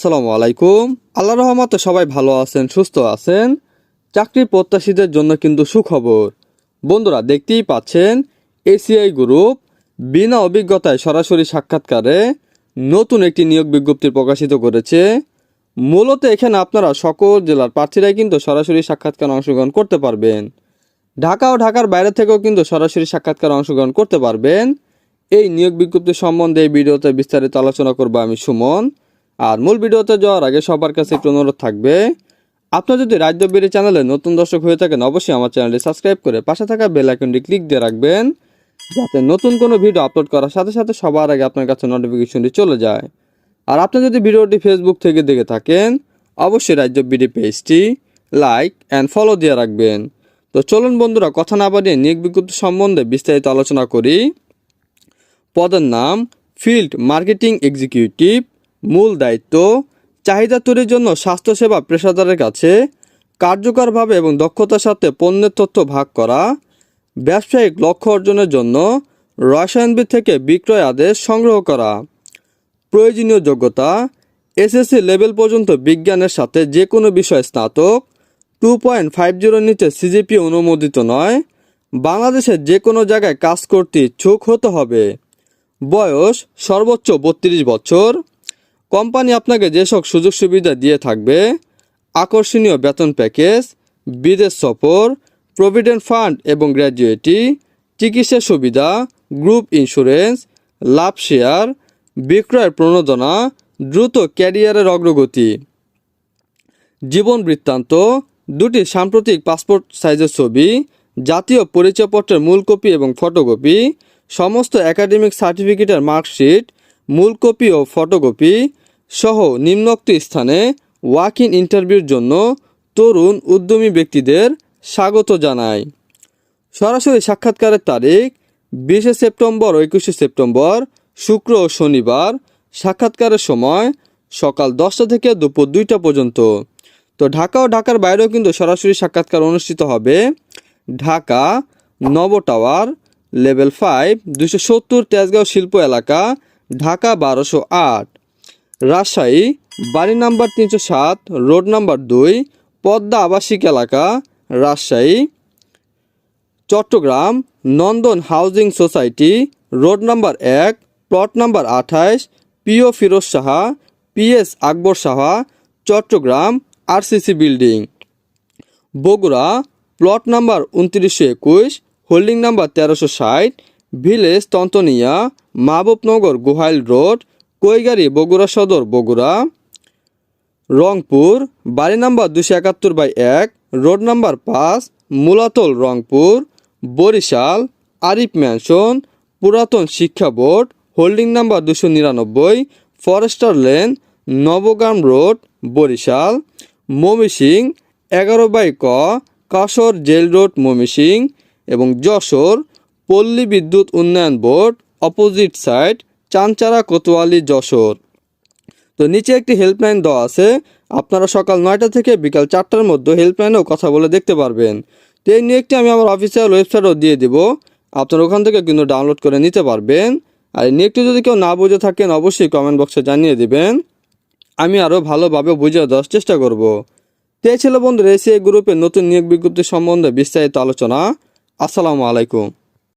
আসসালামু আলাইকুম। আল্লাহর রহমতে সবাই ভালো আছেন, সুস্থ আছেন। চাকরি প্রত্যাশীদের জন্য কিন্তু সুখবর। বন্ধুরা, দেখতেই পাচ্ছেন এসিআই গ্রুপ বিনা অভিজ্ঞতায় সরাসরি সাক্ষাৎকারে নতুন একটি নিয়োগ বিজ্ঞপ্তি প্রকাশিত করেছে। মূলত এখানে আপনারা সকল জেলার প্রার্থীরাই কিন্তু সরাসরি সাক্ষাৎকারে অংশগ্রহণ করতে পারবেন। ঢাকা ও ঢাকার বাইরে থেকেও কিন্তু সরাসরি সাক্ষাৎকারে অংশগ্রহণ করতে পারবেন। এই নিয়োগ বিজ্ঞপ্তি সম্বন্ধে এই ভিডিওতে বিস্তারিত আলোচনা করব আমি সুমন। আর মূল ভিডিওতে যাওয়ার আগে সবার কাছে একটু অনুরোধ থাকবে, আপনারা যদি রাজদবির চ্যানেলে নতুন দর্শক হয়ে থাকেন অবশ্যই আমার চ্যানেলটি সাবস্ক্রাইব করে পাশে থাকা বেল আইকনটি ক্লিক দিয়ে রাখবেন, যাতে নতুন কোনো ভিডিও আপলোড করার সাথে সাথে সবার আগে আপনার কাছে নোটিফিকেশনটি চলে যায়। আর আপনি যদি ভিডিওটি ফেসবুক থেকে দেখে থাকেন অবশ্যই রাজদবির পেজটি লাইক অ্যান্ড ফলো দিয়ে রাখবেন। তো চলুন বন্ধুরা, কথা না বাড়িয়ে নিয়োগ বিজ্ঞপ্তি সম্বন্ধে বিস্তারিত আলোচনা করি। পদের নাম ফিল্ড মার্কেটিং এক্সিকিউটিভ। মূল দায়িত্ব চাহিদা তৈরির জন্য স্বাস্থ্যসেবা পেশাদারের কাছে কার্যকরভাবে এবং দক্ষতার সাথে পণ্যের তথ্য ভাগ করা, ব্যবসায়িক লক্ষ্য অর্জনের জন্য রসায়নবিদ থেকে বিক্রয় আদেশ সংগ্রহ করা। প্রয়োজনীয় যোগ্যতা এসএসসি লেভেল পর্যন্ত বিজ্ঞানের সাথে যে কোনো বিষয় স্নাতক, 2.50 নিচে সিজিপি অনুমোদিত নয়, বাংলাদেশের যে কোনো জায়গায় কাজ করতে ইচ্ছুক হতে হবে। বয়স সর্বোচ্চ 32 বছর। কোম্পানি আপনাকে যেসব সুযোগ সুবিধা দিয়ে থাকবে: আকর্ষণীয় বেতন প্যাকেজ, বিদেশ সফর, প্রভিডেন্ট ফান্ড এবং গ্র্যাজুয়েটি, চিকিৎসা সুবিধা, গ্রুপ ইন্স্যুরেন্স, লাভ শেয়ার, বিক্রয়ের প্রণোদনা, দ্রুত ক্যারিয়ারের অগ্রগতি। জীবন বৃত্তান্ত: 2টি সাম্প্রতিক পাসপোর্ট সাইজের ছবি, জাতীয় পরিচয়পত্রের মূল কপি এবং ফটোকপি, সমস্ত একাডেমিক সার্টিফিকেটের মার্কশিট, মূল কপি ও ফটোকপি সহ নিম্নোক্ত স্থানে ওয়াক ইন ইন্টারভিউর জন্য তরুণ উদ্যমী ব্যক্তিদের স্বাগত জানায়। সরাসরি সাক্ষাৎকারের তারিখ 20 সেপ্টেম্বর ও 21 সেপ্টেম্বর, শুক্র ও শনিবার। সাক্ষাৎকারের সময় সকাল 10টা থেকে দুপুর 2টা পর্যন্ত। তো ঢাকা ও ঢাকার বাইরেও কিন্তু সরাসরি সাক্ষাৎকার অনুষ্ঠিত হবে। ঢাকা নব টাওয়ার, লেভেল 5, 270 তেজগাঁও শিল্প এলাকা, ঢাকা 1208। রাজশাহী বাড়ি নাম্বার 307, রোড নাম্বার 2, পদ্মা আবাসিক এলাকা, Rajshahi. Chattogram Nandan housing society, road number 1, plot number 28, PO Firoz Saha, PS Akbar Saha, Chattogram RCC building. Bogura plot number 2921, holding number 1360, village Tantania, Mahbubnagar Gohail road, Kaigari Bogura Sadar Bogura. Rangpur বাড়ি number 271/1, road number 5, Mulatal Rangpur. Barishal Arif mansion, পুরাতন শিক্ষা board, holding number 299, forester lane, Nabagram road Barishal. Mymensingh 11/ক, Kashar jail road Mymensingh. এবং যশোর পল্লী বিদ্যুৎ উন্নয়ন board, opposite side, Chanchara Kotwali Jashore. তো নিচে একটি হেল্পলাইন দেওয়া আছে, আপনারা সকাল 9টা থেকে বিকাল 4টার মধ্যে হেল্পলাইনেও কথা বলে দেখতে পারবেন। তো এই নিয়োগটি আমি আমার অফিসিয়াল ওয়েবসাইটও দিয়ে দিব, আপনারা ওখান থেকে কিন্তু ডাউনলোড করে নিতে পারবেন। আর এই নিয়োগটি যদি কেউ না বুঝে থাকেন অবশ্যই কমেন্ট বক্সে জানিয়ে দিবেন, আমি আরও ভালোভাবে বুঝিয়ে দেওয়ার চেষ্টা করব। তো এই ছিল বন্ধুরা এসিআই গ্রুপের নতুন নিয়োগ বিজ্ঞপ্তি সম্বন্ধে বিস্তারিত আলোচনা। আসসালামু আলাইকুম।